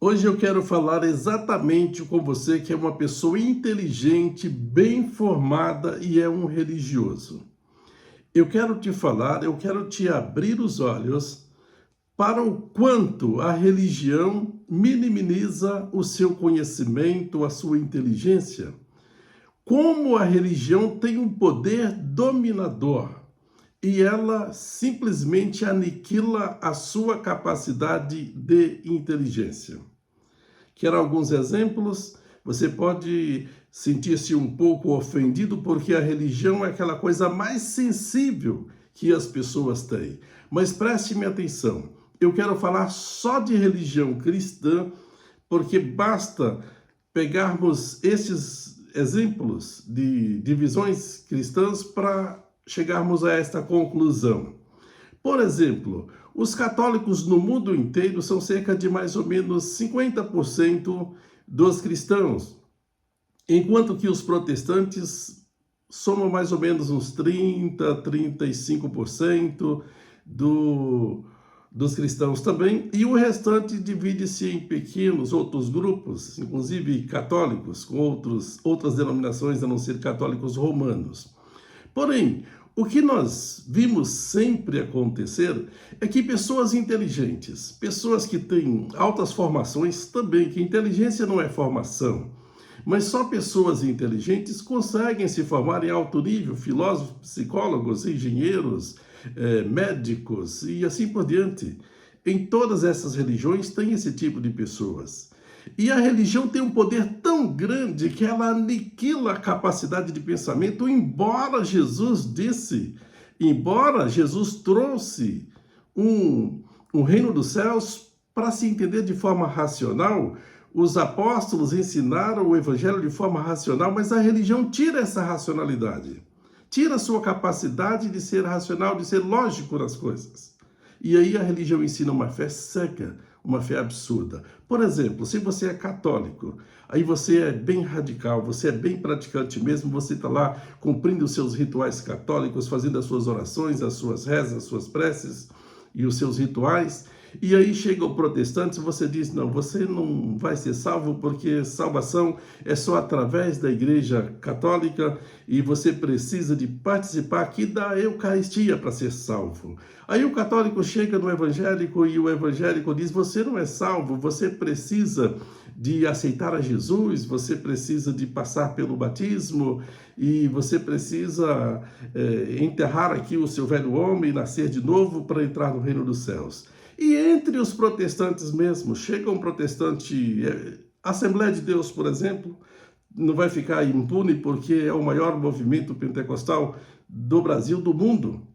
Hoje eu quero falar exatamente com você que é uma pessoa inteligente, bem formada e é um religioso. Eu quero te falar, eu quero te abrir os olhos para o quanto a religião minimiza o seu conhecimento, a sua inteligência. Como a religião tem um poder dominador e ela simplesmente aniquila a sua capacidade de inteligência. Quero alguns exemplos. Você pode sentir-se um pouco ofendido porque a religião é aquela coisa mais sensível que as pessoas têm. Mas preste-me atenção. Eu quero falar só de religião cristã, porque basta pegarmos esses exemplos de divisões cristãs para chegarmos a esta conclusão. Por exemplo, os católicos no mundo inteiro são cerca de mais ou menos 50% dos cristãos, enquanto que os protestantes somam mais ou menos uns 35% dos cristãos também, e o restante divide-se em pequenos outros grupos, inclusive católicos, com outras denominações a não ser católicos romanos. Porém, o que nós vimos sempre acontecer é que pessoas inteligentes, pessoas que têm altas formações também, que inteligência não é formação, mas só pessoas inteligentes conseguem se formar em alto nível, filósofos, psicólogos, engenheiros, médicos e assim por diante. Em todas essas religiões tem esse tipo de pessoas. E a religião tem um poder tão grande que ela aniquila a capacidade de pensamento, embora Jesus trouxe um reino dos céus para se entender de forma racional. Os apóstolos ensinaram o evangelho de forma racional, mas a religião tira essa racionalidade. Tira a sua capacidade de ser racional, de ser lógico nas coisas. E aí a religião ensina uma fé seca, uma fé absurda. Por exemplo, se você é católico, aí você é bem radical, você é bem praticante mesmo, você está lá cumprindo os seus rituais católicos, fazendo as suas orações, as suas rezas, as suas preces e os seus rituais. E aí chega o protestante e você diz, não, você não vai ser salvo porque salvação é só através da Igreja Católica e você precisa de participar aqui da Eucaristia para ser salvo. Aí o católico chega no evangélico e o evangélico diz, você não é salvo, você precisa de aceitar a Jesus, você precisa de passar pelo batismo e você precisa enterrar aqui o seu velho homem e nascer de novo para entrar no reino dos céus. E entre os protestantes mesmo, chega um protestante, Assembleia de Deus, por exemplo, não vai ficar impune porque é o maior movimento pentecostal do Brasil, do mundo.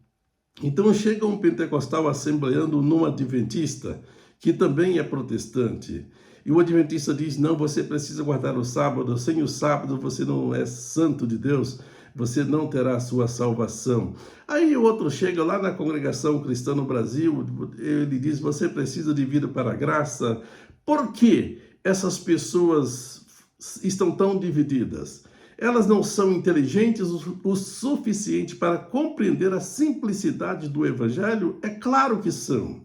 Então chega um pentecostal assembleando num adventista, que também é protestante. E o adventista diz, não, você precisa guardar o sábado, sem o sábado você não é santo de Deus, você não terá a sua salvação. Aí o outro chega lá na congregação cristã no Brasil, ele diz, você precisa de vida para a graça. Por que essas pessoas estão tão divididas? Elas não são inteligentes o suficiente para compreender a simplicidade do evangelho? É claro que são.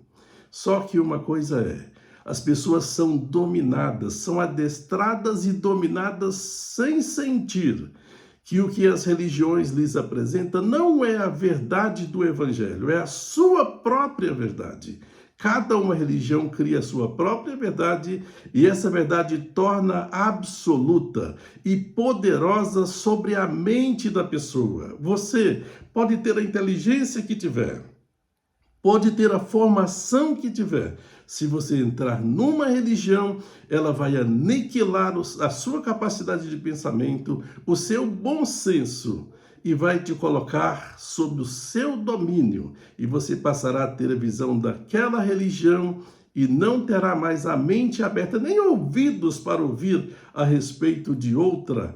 Só que uma coisa as pessoas são dominadas, são adestradas e dominadas sem sentir que o que as religiões lhes apresentam não é a verdade do evangelho, é a sua própria verdade. Cada uma religião cria a sua própria verdade e essa verdade torna absoluta e poderosa sobre a mente da pessoa. Você pode ter a inteligência que tiver, pode ter a formação que tiver. Se você entrar numa religião, ela vai aniquilar a sua capacidade de pensamento, o seu bom senso, e vai te colocar sob o seu domínio. E você passará a ter a visão daquela religião e não terá mais a mente aberta, nem ouvidos para ouvir a respeito de outra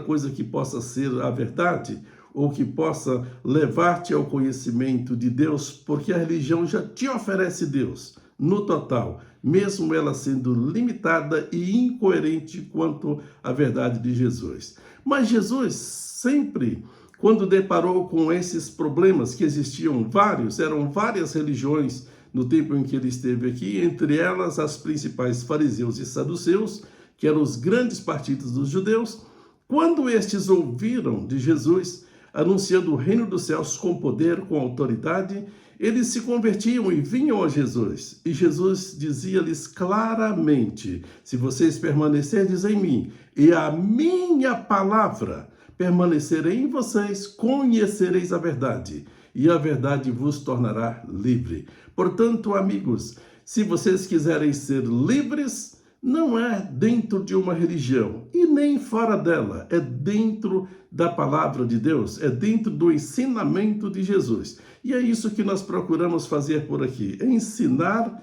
coisa que possa ser a verdade, ou que possa levar-te ao conhecimento de Deus, porque a religião já te oferece Deus no total, mesmo ela sendo limitada e incoerente quanto à verdade de Jesus. Mas Jesus sempre, quando deparou com esses problemas que existiam eram várias religiões no tempo em que ele esteve aqui, entre elas as principais fariseus e saduceus, que eram os grandes partidos dos judeus. Quando estes ouviram de Jesus, anunciando o reino dos céus com poder, com autoridade, eles se convertiam e vinham a Jesus. E Jesus dizia-lhes claramente: se vocês permanecerdes em mim e a minha palavra permanecer em vocês, conhecereis a verdade, e a verdade vos tornará livre. Portanto, amigos, se vocês quiserem ser livres, não é dentro de uma religião e nem fora dela, é dentro da palavra de Deus, é dentro do ensinamento de Jesus. E é isso que nós procuramos fazer por aqui, é ensinar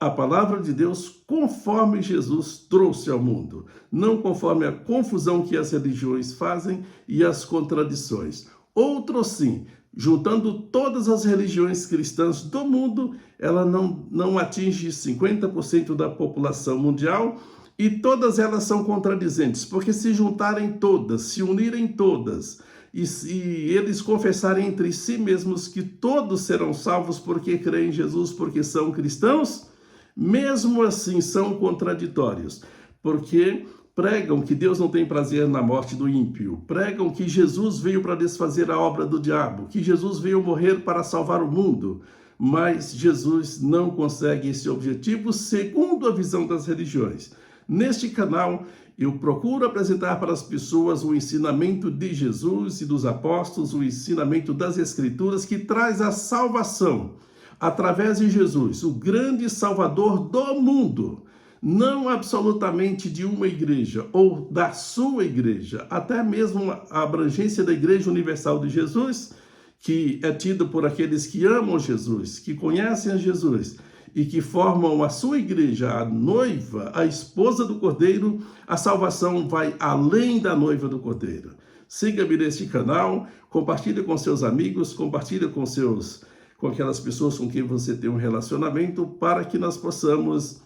a palavra de Deus conforme Jesus trouxe ao mundo, não conforme a confusão que as religiões fazem e as contradições. Outro sim, juntando todas as religiões cristãs do mundo, ela não atinge 50% da população mundial e todas elas são contradizentes, porque se juntarem todas, se unirem todas e eles confessarem entre si mesmos que todos serão salvos porque creem em Jesus, porque são cristãos, mesmo assim são contraditórios, porque pregam que Deus não tem prazer na morte do ímpio, pregam que Jesus veio para desfazer a obra do diabo, que Jesus veio morrer para salvar o mundo, mas Jesus não consegue esse objetivo segundo a visão das religiões. Neste canal, eu procuro apresentar para as pessoas o ensinamento de Jesus e dos apóstolos, o ensinamento das Escrituras que traz a salvação através de Jesus, o grande Salvador do mundo, não absolutamente de uma igreja ou da sua igreja, até mesmo a abrangência da Igreja Universal de Jesus, que é tido por aqueles que amam Jesus, que conhecem a Jesus e que formam a sua igreja, a noiva, a esposa do Cordeiro. A salvação vai além da noiva do Cordeiro. Siga-me neste canal, compartilhe com seus amigos, compartilhe com aquelas pessoas com quem você tem um relacionamento, para que nós possamos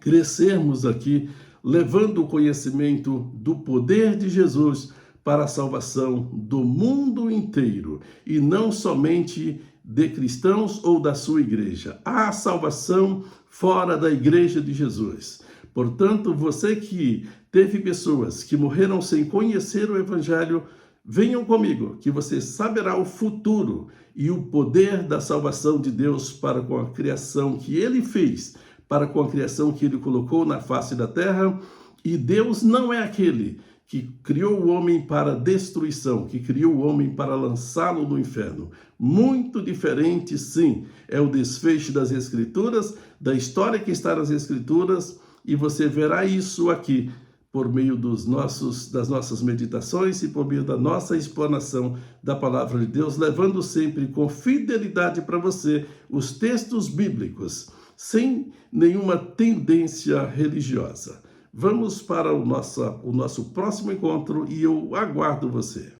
crescermos aqui, levando o conhecimento do poder de Jesus para a salvação do mundo inteiro, e não somente de cristãos ou da sua igreja. Há salvação fora da igreja de Jesus. Portanto, você que teve pessoas que morreram sem conhecer o Evangelho, venham comigo, que você saberá o futuro e o poder da salvação de Deus para com a criação que Ele fez, para com a criação que Ele colocou na face da terra. E Deus não é aquele que criou o homem para destruição, que criou o homem para lançá-lo no inferno. Muito diferente, sim, é o desfecho das Escrituras, da história que está nas Escrituras, e você verá isso aqui, por meio das nossas meditações e por meio da nossa explanação da palavra de Deus, levando sempre com fidelidade para você os textos bíblicos, sem nenhuma tendência religiosa. Vamos para o nosso próximo encontro e eu aguardo você.